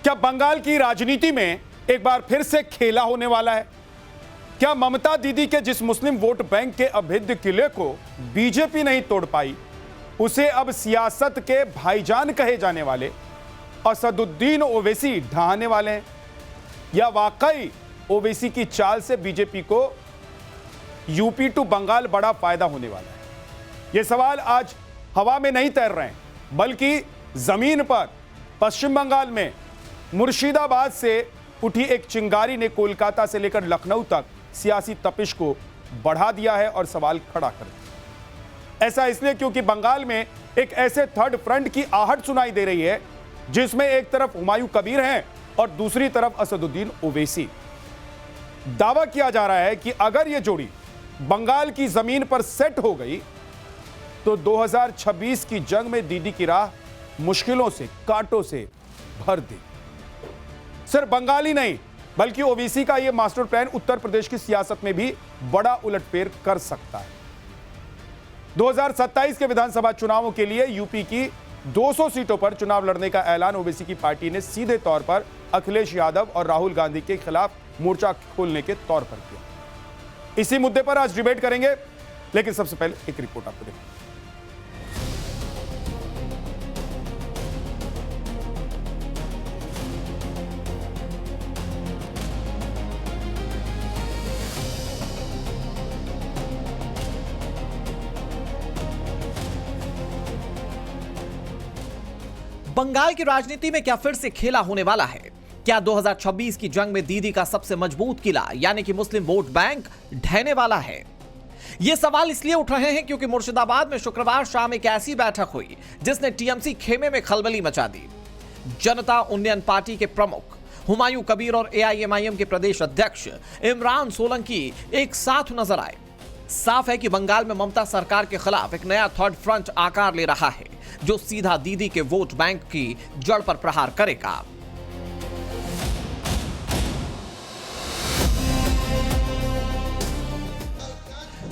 क्या बंगाल की राजनीति में एक बार फिर से खेला होने वाला है? क्या ममता दीदी के जिस मुस्लिम वोट बैंक के अभेद्य किले को बीजेपी नहीं तोड़ पाई, उसे अब सियासत के भाईजान कहे जाने वाले असदुद्दीन ओवैसी ढहाने वाले हैं? या वाकई ओवैसी की चाल से बीजेपी को यूपी टू बंगाल बड़ा फायदा होने वाला है? यह सवाल आज हवा में नहीं तैर रहे हैं, बल्कि जमीन पर पश्चिम बंगाल में मुर्शिदाबाद से उठी एक चिंगारी ने कोलकाता से लेकर लखनऊ तक सियासी तपिश को बढ़ा दिया है और सवाल खड़ा कर दिया। ऐसा इसलिए क्योंकि बंगाल में एक ऐसे थर्ड फ्रंट की आहट सुनाई दे रही है जिसमें एक तरफ हुमायूं कबीर हैं और दूसरी तरफ असदुद्दीन ओवैसी। दावा किया जा रहा है कि अगर यह जोड़ी बंगाल की जमीन पर सेट हो गई तो 2026 की जंग में दीदी की राह मुश्किलों से, कांटों से भर दी। सिर्फ बंगाली नहीं, बल्कि ओवैसी का यह मास्टर प्लान उत्तर प्रदेश की सियासत में भी बड़ा उलटफेर कर सकता है। 2027 के विधानसभा चुनावों के लिए यूपी की 200 सीटों पर चुनाव लड़ने का ऐलान ओवैसी की पार्टी ने सीधे तौर पर अखिलेश यादव और राहुल गांधी के खिलाफ मोर्चा खोलने के तौर पर किया। इसी मुद्दे पर आज डिबेट करेंगे, लेकिन सबसे पहले एक रिपोर्ट आपको देखें। बंगाल की राजनीति में क्या फिर से खेला होने वाला है? क्या 2026 की जंग में दीदी का सबसे मजबूत किला यानी कि मुस्लिम वोट बैंक ढहने वाला है? ये सवाल इसलिए उठ रहे हैं क्योंकि मुर्शिदाबाद में शुक्रवार शाम एक ऐसी बैठक हुई जिसने टीएमसी खेमे में खलबली मचा दी। जनता उन्नयन पार्टी के प्रमुख हुमायूं कबीर और एआईएमआईएम के प्रदेश अध्यक्ष इमरान सोलंकी एक साथ नजर आए। साफ है कि बंगाल में ममता सरकार के खिलाफ एक नया थर्ड फ्रंट आकार ले रहा है जो सीधा दीदी के वोट बैंक की जड़ पर प्रहार करेगा।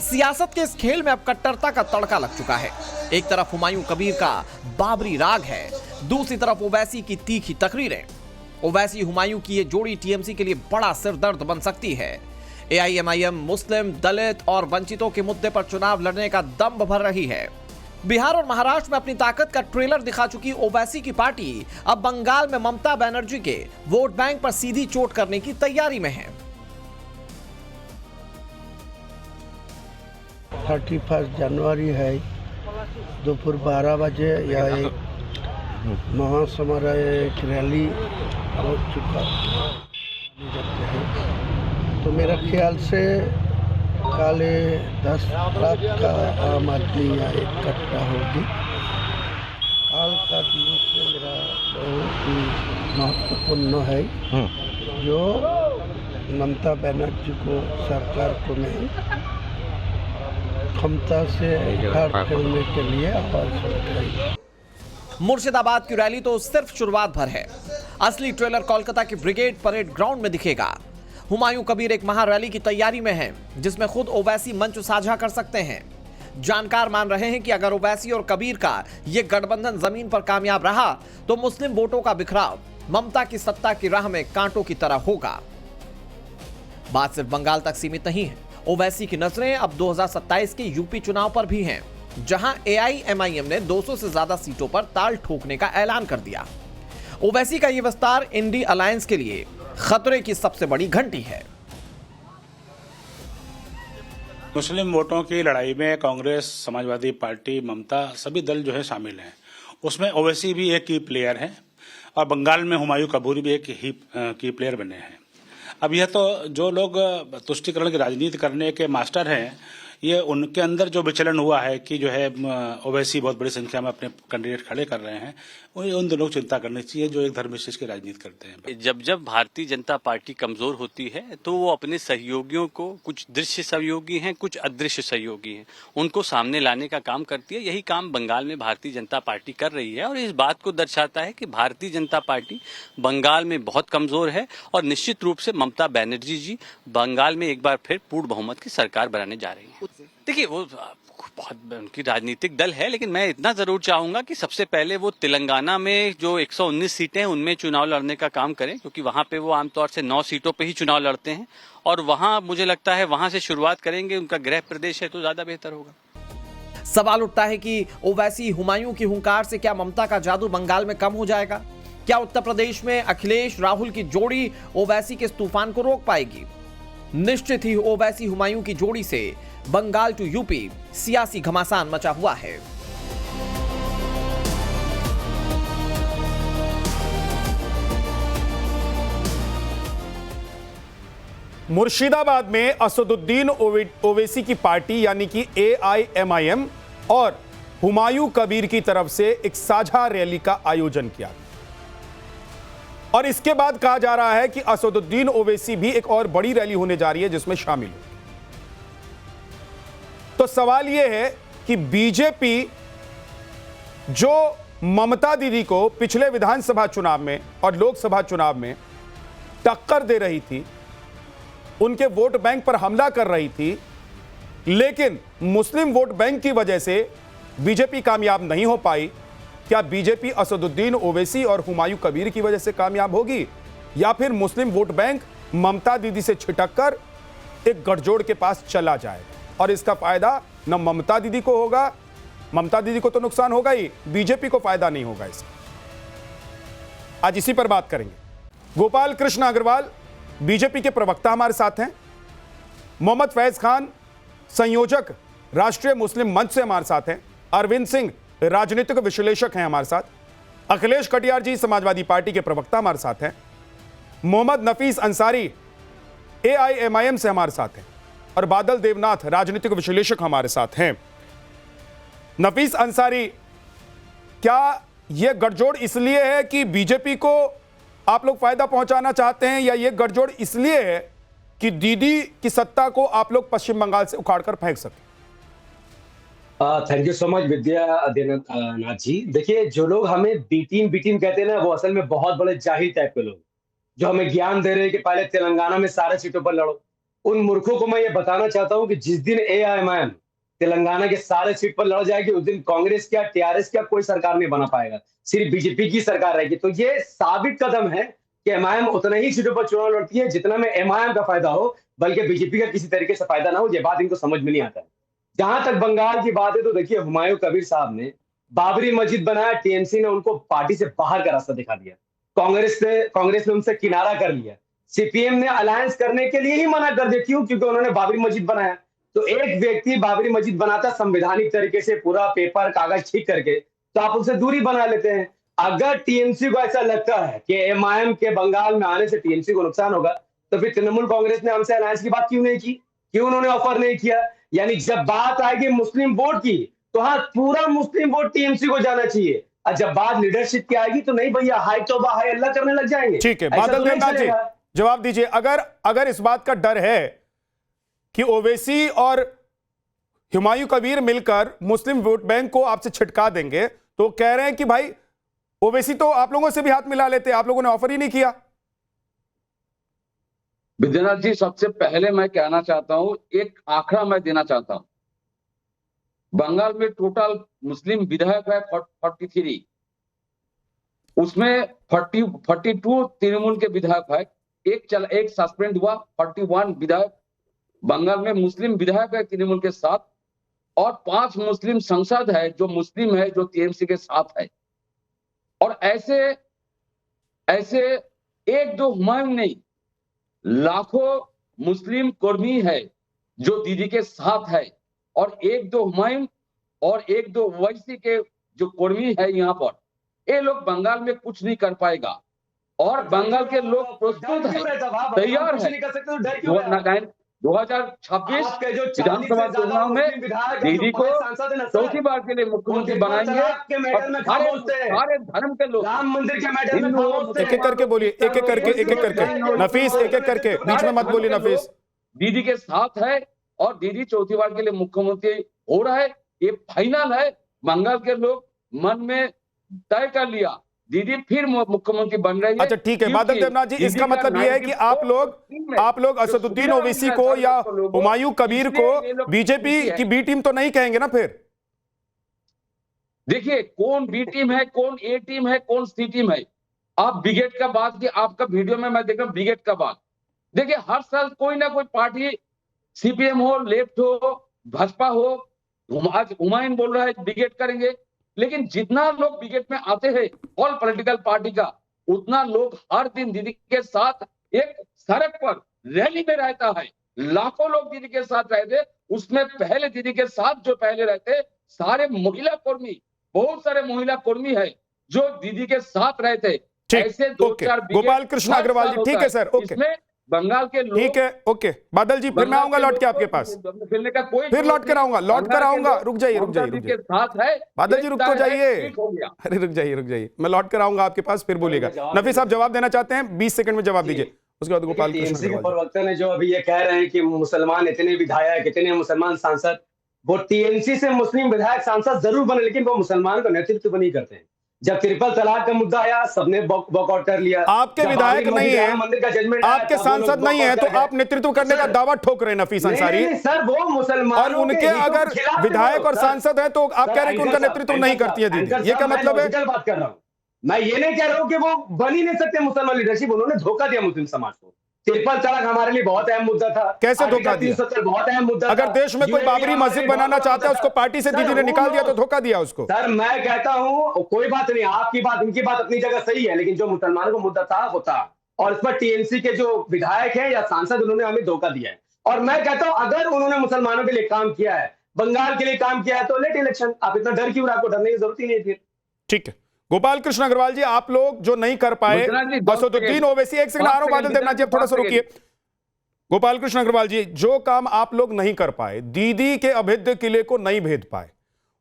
सियासत के इस खेल में अब कट्टरता का तड़का लग चुका है। एक तरफ हुमायूं कबीर का बाबरी राग है, दूसरी तरफ ओवैसी की तीखी तकरीरें। ओवैसी हुमायूं की ये जोड़ी टीएमसी के लिए बड़ा सिरदर्द बन सकती है। एआईएमआईएम मुस्लिम, दलित और वंचितों के मुद्दे पर चुनाव लड़ने का दम भर रही है। बिहार और महाराष्ट्र में अपनी ताकत का ट्रेलर दिखा चुकी ओवैसी की पार्टी अब बंगाल में ममता बनर्जी के वोट बैंक पर सीधी चोट करने की तैयारी में है। 31 जनवरी है, दोपहर 12 बजे यह एक महासमारोह, एक रैली हो चुका है। तो मेरा ख्याल से काले 10 लाख का आम आदमी यहाँ इकट्ठा होगी। काल का दिन से मेरा बहुत ही महत्वपूर्ण है जो ममता बनर्जी को, सरकार को मैं क्षमता से उखाड़ फेंकने के लिए आवाज उठाई। मुर्शिदाबाद की रैली तो सिर्फ शुरुआत भर है। असली ट्रेलर कोलकाता के ब्रिगेड परेड ग्राउंड में दिखेगा। हुमायूं कबीर एक महारैली की तैयारी में हैं, जिसमें खुद ओवैसी मंच साझा कर सकते हैं। जानकार मान रहे हैं कि अगर ओवैसी और कबीर का यह गठबंधन जमीन पर कामयाब रहा तो मुस्लिम वोटों का बिखराव ममता की सत्ता की राह में कांटों की तरह होगा। बात सिर्फ बंगाल तक सीमित नहीं है। ओवैसी की नजरें अब 2027 के यूपी चुनाव पर भी हैं, जहां एआईएमआईएम ने 200 से ज्यादा सीटों पर ताल ठोकने का ऐलान कर दिया। ओवैसी का यह विस्तार इंडी अलायंस के लिए खतरे की सबसे बड़ी घंटी है। मुस्लिम वोटों की लड़ाई में कांग्रेस, समाजवादी पार्टी, ममता सभी दल जो है शामिल हैं। उसमें ओवैसी भी एक की प्लेयर है और बंगाल में हुमायूं कबीर भी एक की प्लेयर बने हैं। अब यह तो जो लोग तुष्टीकरण की राजनीति करने के मास्टर हैं, ये उनके अंदर जो विचलन हुआ है कि जो है ओवैसी बहुत बड़ी संख्या में अपने कैंडिडेट खड़े कर रहे हैं, उन दोनों को चिंता करनी चाहिए जो एक धर्मविशेष की राजनीति करते हैं। जब जब भारतीय जनता पार्टी कमजोर होती है तो वो अपने सहयोगियों को, कुछ दृश्य सहयोगी हैं, कुछ अदृश्य सहयोगी हैं, उनको सामने लाने का काम करती है। यही काम बंगाल में भारतीय जनता पार्टी कर रही है और इस बात को दर्शाता है कि भारतीय जनता पार्टी बंगाल में बहुत कमजोर है और निश्चित रूप से ममता बनर्जी जी बंगाल में एक बार फिर पूर्ण बहुमत की सरकार बनाने जा रही है। देखिए, वो बहुत उनकी राजनीतिक दल है, लेकिन मैं इतना जरूर चाहूंगा कि सबसे पहले वो तेलंगाना में जो 119 सीटें हैं उनमें चुनाव लड़ने का काम करें, क्योंकि वहां पे वो आमतौर से 9 सीटों पे ही चुनाव लड़ते हैं और वहां मुझे लगता है वहां से शुरुआत करेंगे, उनका गृह प्रदेश है तो ज्यादा बेहतर होगा। सवाल उठता है कि ओवैसी हुमायूं की हुंकार से क्या ममता का जादू बंगाल में कम हो जाएगा? क्या उत्तर प्रदेश में अखिलेश राहुल की जोड़ी ओवैसी के इस तूफान को रोक पाएगी? निश्चित ही ओवैसी हुमायूं की जोड़ी से बंगाल टू यूपी सियासी घमासान मचा हुआ है। मुर्शिदाबाद में असदुद्दीन ओवैसी की पार्टी यानी कि AIMIM और हुमायूं कबीर की तरफ से एक साझा रैली का आयोजन किया गया और इसके बाद कहा जा रहा है कि असदुद्दीन ओवैसी भी एक और बड़ी रैली होने जा रही है जिसमें शामिल हो। तो सवाल यह है कि बीजेपी जो ममता दीदी को पिछले विधानसभा चुनाव में और लोकसभा चुनाव में टक्कर दे रही थी, उनके वोट बैंक पर हमला कर रही थी, लेकिन मुस्लिम वोट बैंक की वजह से बीजेपी कामयाब नहीं हो पाई, क्या बीजेपी असदुद्दीन ओवैसी और हुमायूं कबीर की वजह से कामयाब होगी या फिर मुस्लिम वोट बैंक ममता दीदी से छिटककर एक गठजोड़ के पास चला जाएगा और इसका फायदा न ममता दीदी को होगा, ममता दीदी को तो नुकसान होगा ही, बीजेपी को फायदा नहीं होगा इसका। आज इसी पर बात करेंगे। गोपाल कृष्ण अग्रवाल बीजेपी के प्रवक्ता हमारे साथ हैं, मोहम्मद फैज खान संयोजक राष्ट्रीय मुस्लिम मंच से हमारे साथ हैं, अरविंद सिंह राजनीतिक विश्लेषक हैं हमारे साथ, अखिलेश कटियार जी समाजवादी पार्टी के प्रवक्ता हमारे साथ हैं, मोहम्मद नफीस अंसारी AIMIM से हमारे साथ हैं और बादल देवनाथ राजनीतिक विश्लेषक हमारे साथ हैं। नफीस अंसारी, क्या यह गठजोड़ इसलिए है कि बीजेपी को आप लोग फायदा पहुंचाना चाहते हैं या यह गठजोड़ इसलिए है कि दीदी की सत्ता को आप लोग पश्चिम बंगाल से उखाड़कर फेंक सकें? Thank you so much Vidyanath ji. देखिए, जो लोग हमें बी टीम कहते हैं ना, वो असल में बहुत बड़े जाहिल टाइप के लोग जो हमें ज्ञान दे रहे हैं कि पहले तेलंगाना में सारे सीटों पर लड़ो। उन मूर्खों को मैं ये बताना चाहता हूं कि जिस दिन AIMIM तेलंगाना के सारे सीट पर लड़ जाएगी उस दिन कांग्रेस क्या TRS क्या कोई सरकार नहीं बना पाएगा, सिर्फ बीजेपी की सरकार रहेगी। तो ये साबित कदम है कि MIM उतने ही सीटों पर चुनाव लड़ती है जितना में MIM का फायदा हो, बल्कि बीजेपी का किसी तरीके से फायदा ना हो। ये बात इनको समझ में नहीं आता है। जहां तक बंगाल की बात है तो देखिए, हुमायूं कबीर साहब ने बाबरी मस्जिद बनाया, TMC ने उनको पार्टी से बाहर का रास्ता दिखा दिया, कांग्रेस ने उनसे किनारा कर लिया, CPM ने अलायंस करने के लिए ही मना कर दिया। क्यों? क्योंकि उन्होंने बाबरी मस्जिद बनाया। तो एक व्यक्ति बाबरी मस्जिद बनाता संवैधानिक तरीके से पूरा पेपर कागज ठीक करके, तो आप उनसे दूरी बना लेते हैं। अगर TMC को ऐसा लगता है कि MIM के बंगाल में आने से TMC को नुकसान होगा, तो फिर तृणमूल कांग्रेस ने हमसे अलायंस की बात क्यों नहीं की? क्यों उन्होंने ऑफर नहीं किया? यानी जब बात आएगी मुस्लिम वोट की तो हाँ, पूरा मुस्लिम वोट TMC को जाना चाहिए, और जब बात लीडरशिप की आएगी तो नहीं भैया, हाय तौबा हाय अल्लाह करने लग जाएंगे। ठीक है, बादल देवनाथ जी जवाब दीजिए। अगर इस बात का डर है कि ओवैसी और हुमायूं कबीर मिलकर मुस्लिम वोट बैंक को आपसे छिटका देंगे, तो कह रहे हैं कि भाई ओवैसी तो आप लोगों से भी हाथ मिला लेते, आप लोगों ने ऑफर ही नहीं किया। विद्यानाथ जी, सबसे पहले मैं कहना चाहता हूं, एक आंकड़ा मैं देना चाहता हूं। बंगाल में टोटल मुस्लिम विधायक है 43, उसमें 42 तृणमूल के विधायक है, एक सस्पेंड हुआ। 41 विधायक बंगाल में मुस्लिम विधायक है तृणमूल के साथ, और 5 मुस्लिम संसद है जो मुस्लिम है, जो TMC के साथ है। और ऐसे एक दो हुमायूं नहीं, लाखों मुस्लिम कर्मी है जो दीदी के साथ है, और एक दो हुमायूं और एक दो ओवैसी के जो कर्मी है यहाँ पर, ये लोग बंगाल में कुछ नहीं कर पाएगा। और बंगाल के लोग प्रस्तुत है, तैयार है। 2026 विधानसभा चुनाव में दीदी को चौथी बार के लिए मुख्यमंत्री बनाएंगे। सारे धर्म के लोग, राम मंदिर के मैटर एक एक करके बोलिए, एक एक करके नफीस, एक एक करके, बीच में मत बोलिए नफीस। दीदी के साथ है और दीदी चौथी बार के लिए मुख्यमंत्री हो रहा है, ये फाइनल है। बंगाल के लोग मन में तय कर लिया, दीदी फिर मुख्यमंत्री बन रही है। अच्छा ठीक है बादल देवनाथ जी, इसका मतलब ये है कि आप लोग असदुद्दीन ओवैसी को या हुमायूं कबीर को बीजेपी की बी टीम तो नहीं कहेंगे ना फिर? देखिए कौन बी टीम है, कौन ए टीम है, कौन सी टीम है। आप ब्रिगेड का बात की, आपका वीडियो में मैं देख रहा हूँ ब्रिगेड का बात। देखिए हर साल कोई ना कोई पार्टी, सीपीएम हो, लेफ्ट हो, भाजपा हो, आज हुमायूं बोल रहा है ब्रिगेड करेंगे, लेकिन जितना लोग ब्रिगेड में आते हैं ऑल पॉलिटिकल पार्टी का, उतना लोग हर दिन दीदी के साथ एक सड़क पर रैली में रहता है। लाखों लोग दीदी के साथ रहते, उसमें पहले दीदी के साथ जो पहले रहते सारे महिला कर्मी, बहुत सारे महिला कर्मी है जो दीदी के साथ रहते। ऐसे दो चार गोपाल कृष्ण अग्रवाल जी, ठीक है सर, ओके, इसमें बंगाल के लोग, ठीक है, ओके बादल जी, फिर मैं आऊंगा लौट के आपके पास, फिर लौट कर आऊंगा, रुक जाइए साथ है। बादल जी, रुक तो जाइए, अरे रुक जाइए, मैं लौट कर आऊंगा आपके पास, फिर बोलिएगा। नफी साहब जवाब देना चाहते हैं, 20 सेकंड में जवाब दीजिए, उसके बाद गोपाल कृष्ण के प्रवक्ता ने जो अभी ये कह रहे हैं कि मुसलमान इतने विधायक, इतने मुसलमान सांसद, वो टीएमसी से मुस्लिम विधायक सांसद जरूर बने, लेकिन वो मुसलमान का नेतृत्व नहीं करते हैं। जब ट्रिपल तलाक का मुद्दा आया, सबने वॉकआउट कर लिया। आपके विधायक नहीं है, मंदिर का जजमेंट, आपके सांसद नहीं है, तो आप नेतृत्व करने का दावा ठोक रहे हैं नफीस अंसारी। सर वो मुसलमान और उनके अगर विधायक और सांसद हैं तो आप कह रहे हैं कि उनका नेतृत्व नहीं करती है दीदी, ये क्या मतलब है? बात कर रहा हूँ मैं, ये नहीं कह रहा हूँ कि वो बन ही नहीं सकते मुसलमान लीडरशिप। उन्होंने धोखा दिया मुस्लिम समाज को। ट्रिपल तलाक हमारे लिए बहुत अहम मुद्दा था। कैसे धोखा दिया? 370 बहुत अहम मुद्दा। अगर देश में कोई बाबरी मस्जिद बनाना चाहता है, उसको पार्टी से दीदी ने निकाल दिया तो धोखा दिया उसको। सर मैं कहता हूं कोई बात नहीं, आपकी बात, उनकी बात अपनी जगह सही है, लेकिन जो मुसलमानों का मुद्दा था वो था, और इस पर टीएमसी के जो विधायक हैं या सांसद, उन्होंने हमें धोखा दिया है। और मैं कहता हूं अगर उन्होंने मुसलमानों के लिए काम किया है, बंगाल के लिए काम किया है, तो लेट इलेक्शन। आप इतना डर क्यों? आपको डरने की जरूरत ही नहीं थी। ठीक है गोपाल कृष्ण अग्रवाल जी, आप लोग जो नहीं कर पाए, असदुद्दीन ओवैसी, एक सेकंड आ रहा हूं बादल देवनाथ जी, थोड़ा सा रुकिए। गोपाल कृष्ण अग्रवाल जी, जो काम आप लोग नहीं कर पाए, दीदी के अभेद्य किले को नहीं भेद पाए,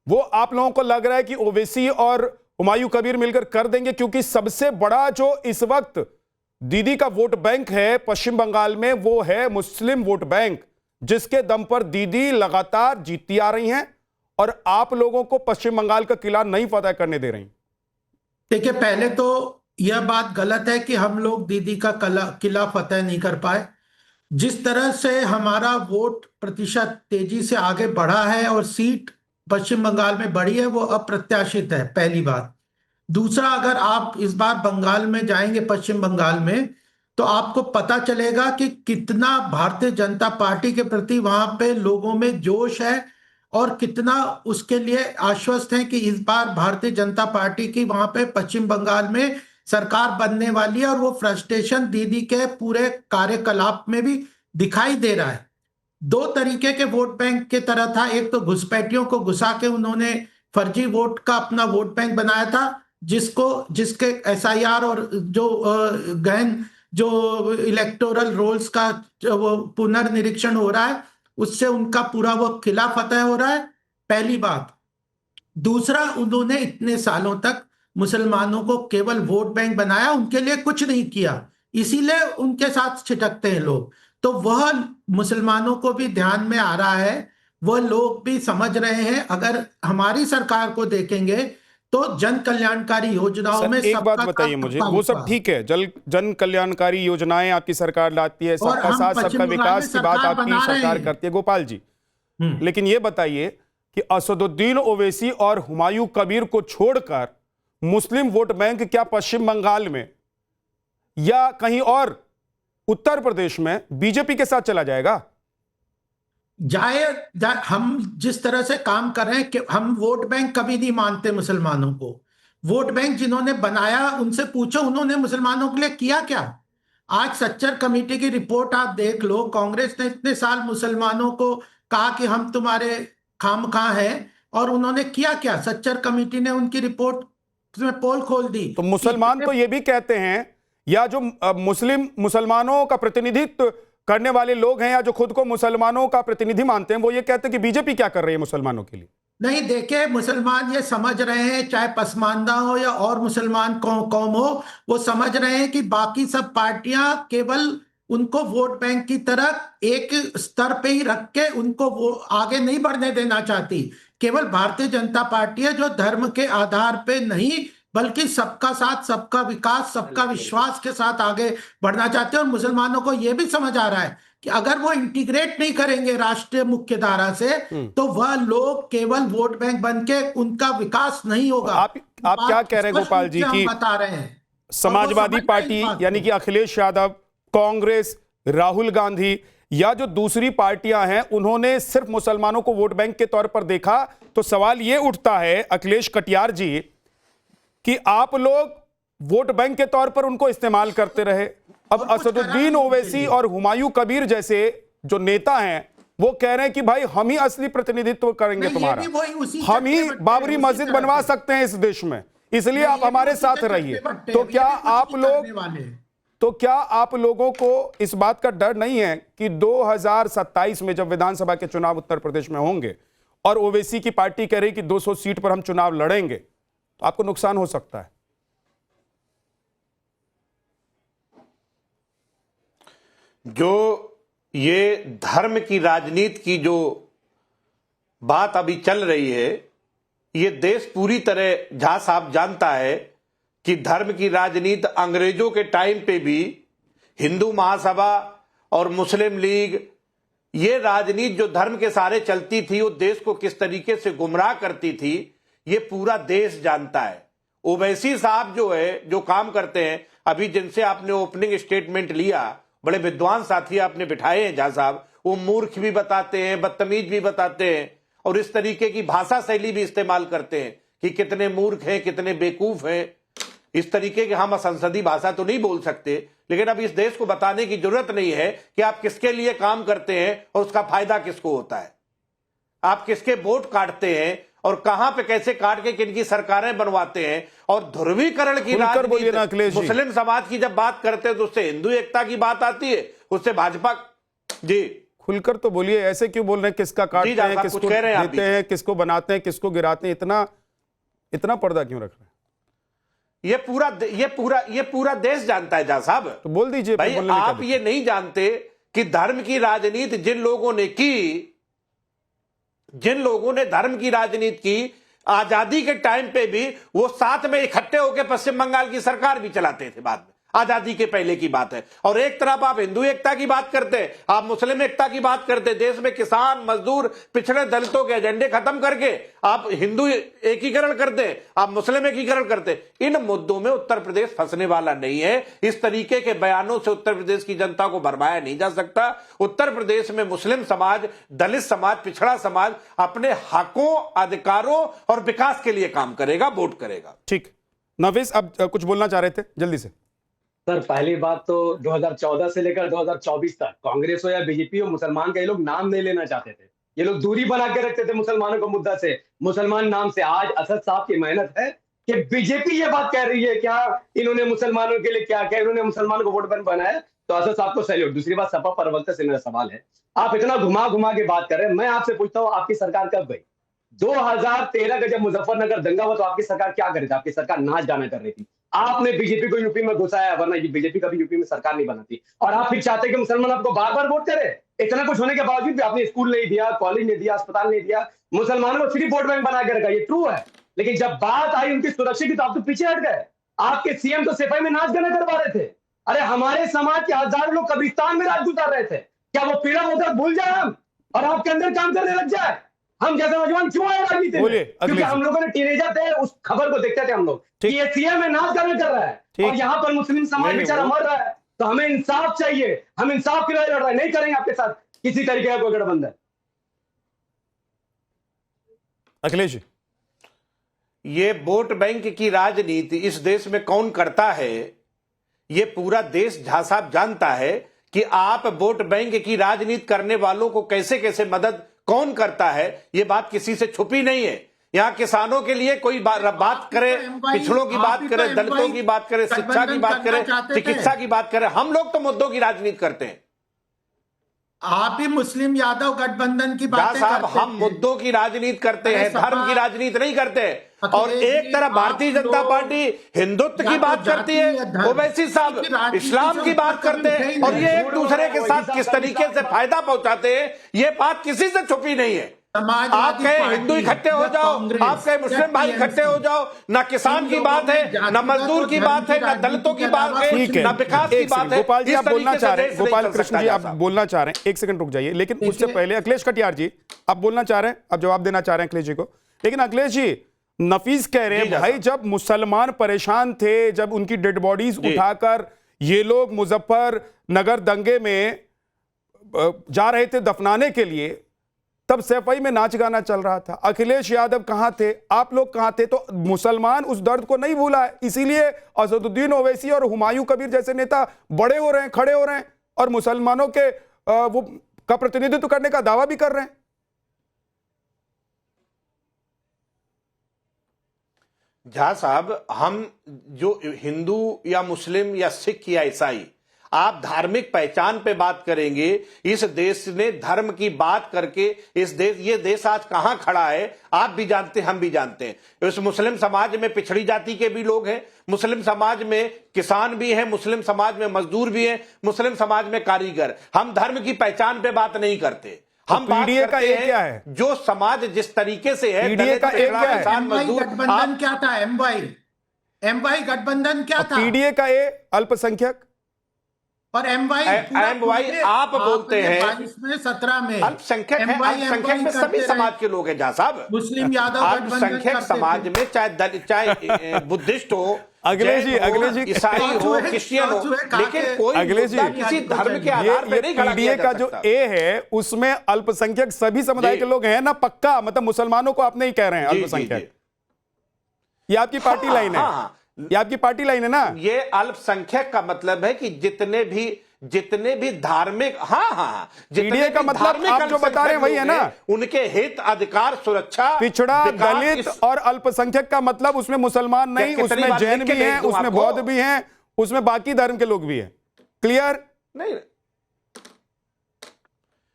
वो आप लोगों को लग रहा है कि ओवैसी और हुमायूं कबीर मिलकर कर देंगे? क्योंकि सबसे बड़ा जो इस वक्त दीदी का वोट बैंक है पश्चिम बंगाल में, वो है मुस्लिम वोट बैंक, जिसके दम पर दीदी लगातार जीतती आ रही हैं और आप लोगों को पश्चिम बंगाल का किला नहीं फतह करने दे रही। देखिए पहले तो यह बात गलत है कि हम लोग दीदी का किला फतह नहीं कर पाए। जिस तरह से हमारा वोट प्रतिशत तेजी से आगे बढ़ा है और सीट पश्चिम बंगाल में बढ़ी है, वो अप्रत्याशित है, पहली बात। दूसरा, अगर आप इस बार बंगाल में जाएंगे, पश्चिम बंगाल में, तो आपको पता चलेगा कि कितना भारतीय जनता पार्टी के प्रति वहां पे लोगों में जोश है और कितना उसके लिए आश्वस्त है कि इस बार भारतीय जनता पार्टी की वहां पे पश्चिम बंगाल में सरकार बनने वाली है। और वो फ्रस्ट्रेशन दीदी के पूरे कार्यकलाप में भी दिखाई दे रहा है। दो तरीके के वोट बैंक की तरह था, एक तो घुसपैठियों को घुसा के उन्होंने फर्जी वोट का अपना वोट बैंक बनाया था, जिसके एसआईआर और जो गहन जो इलेक्टोरल रोल्स का वो पुनर्निरीक्षण हो रहा है, उससे उनका पूरा वो किला फतह हो रहा है, पहली बात। दूसरा, उन्होंने इतने सालों तक मुसलमानों को केवल वोट बैंक बनाया, उनके लिए कुछ नहीं किया, इसीलिए उनके साथ छिटकते हैं लोग। तो वह मुसलमानों को भी ध्यान में आ रहा है, वह लोग भी समझ रहे हैं। अगर हमारी सरकार को देखेंगे तो जन कल्याणकारी योजनाओं में एक बात बताइए मुझे, वो सब ठीक है, जन कल्याणकारी योजनाएं आपकी सरकार लाती है, सबका साथ सबका विकास की बात आपकी सरकार करती है गोपाल जी, लेकिन ये बताइए कि असदुद्दीन ओवैसी और हुमायूं कबीर को छोड़कर मुस्लिम वोट बैंक क्या पश्चिम बंगाल में या कहीं और उत्तर प्रदेश में बीजेपी के साथ चला जाएगा? हम जिस तरह से काम कर रहे हैं कि हम वोट बैंक कभी नहीं मानते मुसलमानों को। वोट बैंक जिन्होंने बनाया उनसे पूछो उन्होंने मुसलमानों के लिए किया क्या। आज सच्चर कमेटी की रिपोर्ट आप देख लो, कांग्रेस ने इतने साल मुसलमानों को कहा कि हम तुम्हारे खामखा हैं, और उन्होंने किया क्या? सच्चर कमेटी ने उनकी रिपोर्ट में पोल खोल दी। तो मुसलमान तो ये भी कहते हैं, या जो मुसलमानों का प्रतिनिधित्व करने वाले लोग हैं या जो खुद को मुसलमानों का प्रतिनिधि मानते हैं, वो ये कहते हैं कि बीजेपी क्या कर रही है मुसलमानों के लिए। नहीं, देखे मुसलमान ये समझ रहे हैं, चाहे पसमानदा हो या और मुसलमान कौम हो, वो समझ रहे हैं कि बाकी सब पार्टियां केवल उनको वोट बैंक की तरह एक स्तर पे ही रख के उनको वो आगे नहीं बढ़ने देना चाहती। केवल भारतीय जनता पार्टी है जो धर्म के आधार पे नहीं, बल्कि सबका साथ, सबका विकास, सबका विश्वास के साथ आगे बढ़ना चाहते हैं। और मुसलमानों को यह भी समझ आ रहा है कि अगर वो इंटीग्रेट नहीं करेंगे राष्ट्रीय मुख्य धारा से तो वह लोग केवल वोट बैंक बन के उनका विकास नहीं होगा। आप क्या कह रहे हैं गोपाल जी की बता रहे हैं समाजवादी पार्टी यानी कि अखिलेश यादव, कांग्रेस, राहुल गांधी या जो दूसरी पार्टियां हैं उन्होंने सिर्फ मुसलमानों को वोट बैंक के तौर पर देखा, तो सवाल यह उठता है अखिलेश कटियार जी कि आप लोग वोट बैंक के तौर पर उनको इस्तेमाल करते रहे। अब असदुद्दीन ओवैसी और हुमायूं कबीर जैसे जो नेता हैं वो कह रहे हैं कि भाई हम ही असली प्रतिनिधित्व करेंगे तुम्हारा, हम ही बाबरी मस्जिद बनवा सकते हैं इस देश में, इसलिए आप हमारे साथ रहिए। तो क्या आप लोगों को इस बात का डर नहीं है कि 2027 में जब विधानसभा के चुनाव उत्तर प्रदेश में होंगे और ओवैसी की पार्टी कह रही कि 200 सीट पर हम चुनाव लड़ेंगे, तो आपको नुकसान हो सकता है? जो ये धर्म की राजनीति की जो बात अभी चल रही है, ये देश पूरी तरह झा साहब जानता है कि धर्म की राजनीति अंग्रेजों के टाइम पे भी हिंदू महासभा और मुस्लिम लीग, ये राजनीति जो धर्म के सहारे चलती थी वो देश को किस तरीके से गुमराह करती थी, ये पूरा देश जानता है। ओवैसी साहब जो है, जो काम करते हैं, अभी जिनसे आपने ओपनिंग स्टेटमेंट लिया, बड़े विद्वान साथी आपने बिठाए हैं झा साहब, वो मूर्ख भी बताते हैं, बदतमीज भी बताते हैं और इस तरीके की भाषा शैली भी इस्तेमाल करते हैं कि कितने मूर्ख हैं, कितने बेवकूफ हैं। इस तरीके की हम संसदीय भाषा तो नहीं बोल सकते, लेकिन अब इस देश को बताने की जरूरत नहीं है कि आप किसके लिए काम करते हैं और उसका फायदा किसको होता है, आप किसके वोट काटते हैं और कहां पे कैसे काट के किनकी सरकारें बनवाते हैं। और ध्रुवीकरण की राजनीति मुस्लिम समाज की जब बात करते हैं तो उससे हिंदू एकता की बात आती है, उससे भाजपा। जी खुलकर तो बोलिए, ऐसे क्यों बोल रहे हैं? किसका काटते हैं, किसको देते हैं, किसको बनाते हैं, किसको गिराते हैं, इतना पर्दा क्यों रख रहे हैं? ये पूरा देश जानता है झा साहब। तो बोल दीजिए भाई, आप ये नहीं जानते कि धर्म की राजनीति जिन लोगों ने धर्म की राजनीति की, आजादी के टाइम पे भी वो साथ में इकट्ठे होकर पश्चिम बंगाल की सरकार भी चलाते थे, बाद में आजादी के पहले की बात है। और एक तरफ आप हिंदू एकता की बात करते हैं, आप मुस्लिम एकता की बात करते हैं, देश में किसान, मजदूर, पिछड़े दलितों के एजेंडे खत्म करके आप हिंदू एकीकरण करते हैं, आप मुस्लिम एकीकरण करते हैं। इन मुद्दों में उत्तर प्रदेश फंसने वाला नहीं है। इस तरीके के बयानों से उत्तर प्रदेश की जनता को भरमाया नहीं जा सकता। उत्तर प्रदेश में मुस्लिम समाज, दलित समाज, पिछड़ा समाज अपने हकों, अधिकारों और विकास के लिए काम करेगा, वोट करेगा। ठीक, नफीस अब कुछ बोलना चाह रहे थे, जल्दी से। सर, पहली बात तो 2014 से लेकर 2024 तक कांग्रेस हो या बीजेपी हो, मुसलमान का ये लोग नाम नहीं लेना चाहते थे। ये लोग दूरी बना के रखते थे मुसलमानों को मुद्दा से, मुसलमान नाम से। आज असद साहब की मेहनत है कि बीजेपी ये बात कह रही है क्या इन्होंने मुसलमानों के लिए क्या किया, इन्होंने मुसलमानों को वोट बैंक बनाया, तो असद साहब को सैल्यूट। दूसरी बात, सपा प्रवक्ता से मेरा सवाल है, आप इतना घुमा घुमा के बात कर रहे हैं, मैं आपसे पूछता हूँ आपकी सरकार कब गई? 2013 का जब मुजफ्फरनगर दंगा हुआ तो आपकी सरकार क्या कर रही थी? आपकी सरकार नाच गाना कर रही थी। आपने बीजेपी को यूपी में घुसाया, वरना ये बीजेपी कभी यूपी में सरकार नहीं बनाती। और आप फिर चाहते कि मुसलमान आपको बार बार वोट करे। इतना कुछ होने के बावजूद भी आपने स्कूल नहीं दिया, कॉलेज नहीं दिया, अस्पताल नहीं दिया, मुसलमानों को सिर्फ वोट बैंक बना के रखा। ये ट्रू है, लेकिन जब बात आई उनकी सुरक्षा की तो आप तो पीछे हट गए। आपके सीएम तो सिपाही में नाच गाना करवा रहे थे। अरे हमारे समाज के हजारों लोग कब्रिस्तान में रात गुजार रहे थे, क्या वो पीड़ा होकर भूल जाए हम और आपके अंदर काम करने लग जाए? हम जैसे नौजवान क्यों आए राजनीति में? क्योंकि हम लोगों ने टीनेजर थे, उस खबर को देखते थे हम लोग कि ये सीएम में नाच गाना कर रहा है और यहाँ पर मुस्लिम समाज बेचारा मर रहा है। तो हमें इंसाफ चाहिए, हम इंसाफ के लिए लड़ रहे हैं, नहीं करेंगे आपके साथ किसी तरीके का कोई गठबंधन। अखिलेश, ये वोट बैंक की राजनीति इस देश में कौन करता है, ये पूरा देश झा साहब जानता है कि आप वोट बैंक की राजनीति करने वालों को कैसे कैसे मदद कौन करता है। ये बात किसी से छुपी नहीं है। यहाँ किसानों के लिए कोई बात करे, पिछड़ों की बात करे, दलितों की बात करे, शिक्षा की बात करे, चिकित्सा की बात करे, हम लोग तो मुद्दों की राजनीति करते हैं। आप ही मुस्लिम यादव गठबंधन की बात साहब, हम मुद्दों की राजनीति करते हैं, धर्म की राजनीति नहीं करते। और एक तरफ भारतीय जनता पार्टी हिंदुत्व की बात करती है, ओवैसी साहब इस्लाम की बात करते हैं, और ये एक दूसरे के साथ किस तरीके से फायदा पहुंचाते हैं, ये बात किसी से छुपी नहीं है। समाजवादी आप कहे पार्टी हिंदू इकट्ठे हो या जाओ, कांग्रेस आप कहे या मुस्लिम भाई इकट्ठे हो TMC, जाओ, ना किसान इन की लोगों बात है, में ना जातिगत मजदूर और की धर्म बात है, की ना दलितों राजनीति की के बात अलावा है, कुछ ठीक है, ना विकास की एक बात सेकंड, है। गोपाल जी इस आप बोलना तरीके से चाह रहे हैं, देश नहीं गोपाल चल कृष्ण सकता जी आप साहब। बोलना चाह रहे हैं, एक सेकंड रुक जाइए, लेकिन उससे देखिए- पहले अखिलेश कटियार जी आप बोलना चाह रहे हैं, आप जवाब देना चाह रहे हैं अखिलेश जी को, लेकिन अखिलेश जी नफीस कह रहे हैं जी, भाई जब मुसलमान परेशान थे, जब उनकी डेड बॉडीज उठाकर ये लोग मुजफ्फरनगर दंगे में जा रहे थे दफनाने के लिए, तब सैफई में नाच गाना चल रहा था, अखिलेश यादव कहां थे, आप लोग कहां थे? तो मुसलमान उस दर्द को नहीं भूला है, इसीलिए असदुद्दीन ओवैसी और हुमायूं कबीर जैसे नेता बड़े हो रहे हैं, खड़े हो रहे हैं और मुसलमानों के वो का प्रतिनिधित्व करने का दावा भी कर रहे हैं। झा साहब, हम जो हिंदू या मुस्लिम या सिख या ईसाई, आप धार्मिक पहचान पे बात करेंगे, इस देश ने धर्म की बात करके ये देश आज कहां खड़ा है आप भी जानते हैं, हम भी जानते हैं। इस मुस्लिम समाज में पिछड़ी जाति के भी लोग हैं, मुस्लिम समाज में किसान भी हैं, मुस्लिम समाज में मजदूर भी हैं, मुस्लिम समाज में कारीगर। हम धर्म की पहचान पे बात नहीं करते, हम बात पीडीए का करते एक क्या है? हैं जो समाज जिस तरीके से है, पीडीए दलित, का एक पिछड़ा, क्या है? किसान, एमवाई मजदूर, गठबंधन क्या था? एमवाई गठबंधन क्या था? पीडीए का ए अल्पसंख्यक और एमवाई आप बोलते हैं 22 में 17 में अल्पसंख्यक है, अल्पसंख्यक में सभी समाज के लोग हैं जहाँ साहब, मुस्लिम यादव अल्पसंख्यक समाज में चाहे दलित, चाहे बुद्धिस्ट हो, अखिलेश जी, जैन हो, अखिलेश जी, ईसाई हो, चौचुए क्रिश्चियन हो, कहा लेकिन के- कोई अखिलेश जी, मुद्दा किसी धर्म के आधार पर नहीं खड़ा पीडीए किया का जा जो सकता। ए है उसमें अल्पसंख्यक सभी समुदाय जी। के लोग हैं ना, पक्का मतलब मुसलमानों को आप नहीं कह रहे हैं जी, जी, अल्पसंख्यक। जी। ये आपकी पार्टी लाइन है, हाँ, ये आपकी पार्टी लाइन है ना। ये अल्पसंख्यक का मतलब है कि जितने भी धार्मिक, हाँ, पीडीए का मतलब आप जो बता रहे हैं वही है ना, उनके हित, अधिकार, सुरक्षा, पिछड़ा, विकास, दलित और अल्पसंख्यक का मतलब उसमें मुसलमान नहीं, कितनी उसमें बार जैन लिख के भी भेज हैं, दूं उसमें आपको? बौद्ध भी हैं, उसमें बाकी धर्म के लोग भी हैं। क्लियर? नहीं,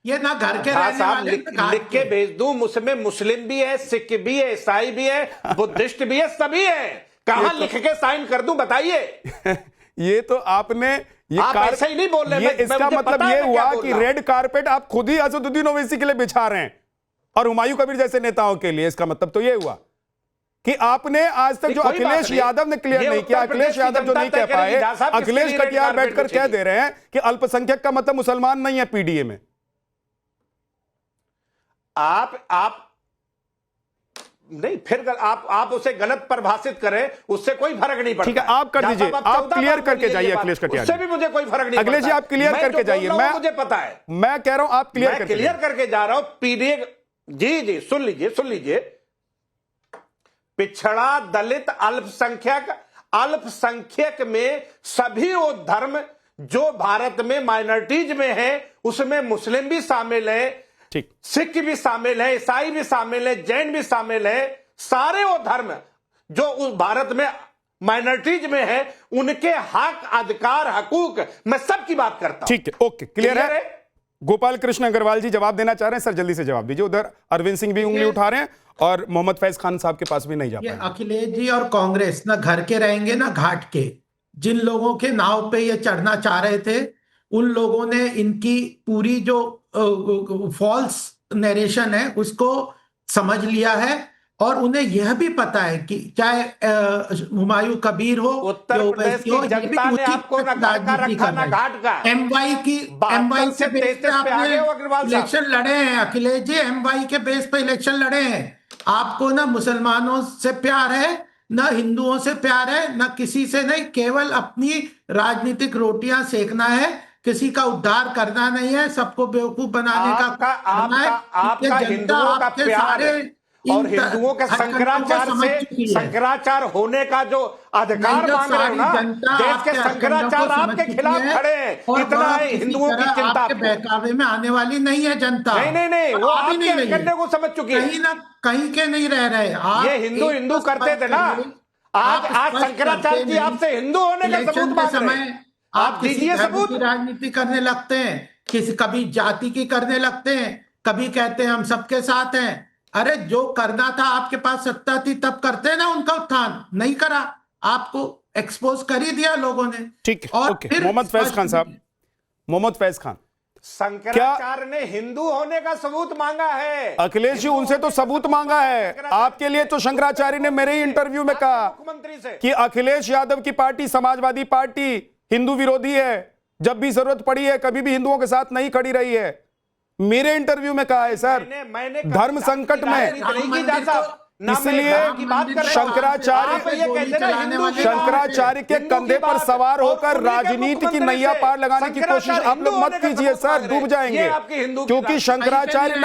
ये ना घर के हाँ रहने साहब, वाले लिख ना घाट के भेज दूं, उसमें मुस्लिम भी है, सिख भी है, ईसाई भी है, बुद्धिस्ट भी है, सभी है। कहां लिख के साइन कर दूं बताइए? ये तो आपने ये आप ऐसे ही नहीं बोल रहे, ये मैं- इसका मुझे मतलब पता है ये मैं क्या हुआ बोल कि रहा हूं। रेड कारपेट आप खुद ही असदुद्दीन ओवैसी के लिए बिछा रहे हैं और हुमायूं कबीर जैसे नेताओं के लिए। इसका मतलब तो ये हुआ कि आपने आज तक जो कोई बात अखिलेश नहीं। यादव ने क्लियर ये नहीं किया, उत्तर प्रदेश अखिलेश की यादव जो जनता नहीं तय कह करेगी, पाए, जहाँ साहब किसके अखिलेश लिए रेड कटियार कारपेट बैठकर कह बिछेगी। दे रहे हैं कि अल्पसंख्यक का मतलब मुसलमान नहीं है पीडीए में। आप नहीं, फिर आप उसे गलत परिभाषित करें, उससे कोई फर्क नहीं पड़ता। ठीक है, आप कर दीजिए, आप क्लियर करके जाइए अखिलेश कटियार उससे जी। भी मुझे कोई फर्क नहीं अखिलेश जी, पड़ता। आप क्लियर मैं करके जो बोल जाइए। रहा हूं, मुझे पता है, मैं कह रहा हूं आप क्लियर मैं करके क्लियर जाइए। करके जा रहा हूं। पीडीए, जी सुन लीजिए, पिछड़ा, दलित, अल्पसंख्यक में सभी वो धर्म जो भारत में माइनॉरिटीज में है, उसमें मुस्लिम भी शामिल है, ठीक, सिख भी शामिल है, ईसाई भी शामिल है, जैन भी शामिल है। सारे वो धर्म जो उस भारत में माइनॉरिटीज में है, उनके हक, अधिकार, हकूक, मैं सबकी बात करता हूं। ठीक है, ओके, क्लियर है। गोपाल कृष्ण अग्रवाल जी जवाब देना चाह रहे हैं, सर जल्दी से जवाब दीजिए। उधर अरविंद सिंह भी उंगली उठा रहे हैं और मोहम्मद फैज खान साहब के पास भी नहीं जा ये पाए। अखिलेश जी और कांग्रेस ना घर के रहेंगे ना घाट के। जिन लोगों के नाव पे ये चढ़ना चाह रहे थे, उन लोगों ने इनकी पूरी जो फॉल्स नरेशन है उसको समझ लिया है और उन्हें यह भी पता है कि चाहे हुमायूं कबीर हो, उत्तर प्रदेश की जनता ने आपको ना घर का रखा ना घाट का। एमवाई से के बेस पे 33 पे आगे हो अग्रवाल आपने साहब। इलेक्शन लड़े हैं अखिलेश जी, एमवाई के बेस पे इलेक्शन लड़े हैं। आपको ना मुसलमानों से प्यार है, ना हिंदुओं से प्यार है, ना किसी से नहीं, केवल अपनी राजनीतिक रोटियां सेकना है, किसी का उद्धार करना नहीं है, सबको बेवकूफ बनाने का करना है। आपका जनता हिंदुओं का आपके प्यार सारे और इन हिंदुओं के हरकतों को समझ चुकी है। शंकराचार होने का जो अधिकार नहीं, जो मांग रहे हो ना, सारी जनता देश के आपके शंकराचार हरकतों को आपके समझ खिलाफ चुकी है खड़े हैं। और इतना वह है किसी हिंदुओं की तरह चिंता आपके आपको। बहकावे में आने वाली नहीं है जनता। नहीं, वो आप ही आपके नहीं रही है। करने को समझ चुकी है। कहीं ना कहीं के नहीं रह रहे आप। ये हिंदू करते थे ना, आज शंकराचार्य जी आपसे हिंदू होने का सबूत मांग रहे हैं। आप दीजिए सबूत। राजनीति करने लगते हैं, कभी जाति की करने लगते हैं, कभी कहते हैं हम सबके साथ हैं। अरे जो करना था, आपके पास सत्ता थी तब करते ना उनका उत्थान, नहीं करा, आपको एक्सपोज कर ही दिया लोगों ने। ठीक है, और ओके। फिर मोहम्मद फैज खान साहब, मोहम्मद फैज खान, शंकराचार्य ने हिंदू होने का सबूत मांगा है। अखिलेश जी उनसे तो सबूत मांगा है। आपके लिए तो शंकराचार्य ने मेरे ही इंटरव्यू में कहा मुख्यमंत्री से कि अखिलेश यादव की पार्टी समाजवादी पार्टी हिंदू विरोधी है, जब भी जरूरत पड़ी है कभी भी हिंदुओं के साथ नहीं खड़ी रही है। मेरे इंटरव्यू में कहा है सर। मैंने धर्म संकट में इसलिए शंकराचार्य के कंधे पर सवार होकर राजनीति की नैया पार लगाने की कोशिश आप लोग मत कीजिए सर, डूब जाएंगे। क्योंकि शंकराचार्य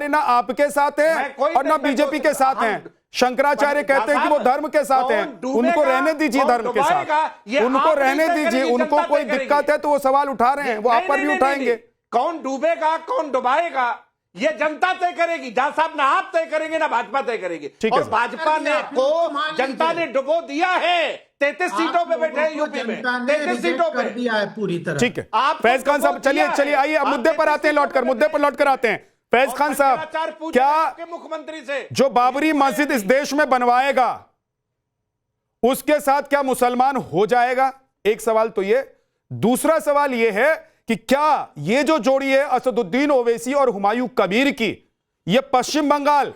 ना आपके साथ है और ना बीजेपी के साथ हैं। शंकराचार्य कहते हैं कि वो धर्म के साथ हैं, उनको रहने दीजिए धर्म के साथ, उनको रहने दीजिए। उनको कोई दिक्कत है तो वो सवाल उठा रहे हैं, वो आप पर भी उठाएंगे। कौन डूबेगा कौन डुबाएगा ये जनता तय करेगी। जहां साहब ना आप तय करेंगे ना भाजपा तय करेगी। और भाजपा ने को जनता ने डुबो दिया है। 33 सीटों पे बैठे हैं यूपी में, 33 सीटों पे दिया है पूरी तरह। ठीक है फैज खान साहब, चलिए आइए अब मुद्दे पर आते हैं, मुद्दे पर लौट कर आते हैं। फैज खान साहब, क्या मुख्यमंत्री से जो बाबरी मस्जिद इस देश में बनवाएगा उसके साथ क्या मुसलमान हो जाएगा? एक सवाल तो ये। दूसरा सवाल ये है कि क्या ये जो जोड़ी है असदुद्दीन ओवैसी और हुमायूं कबीर की, ये पश्चिम बंगाल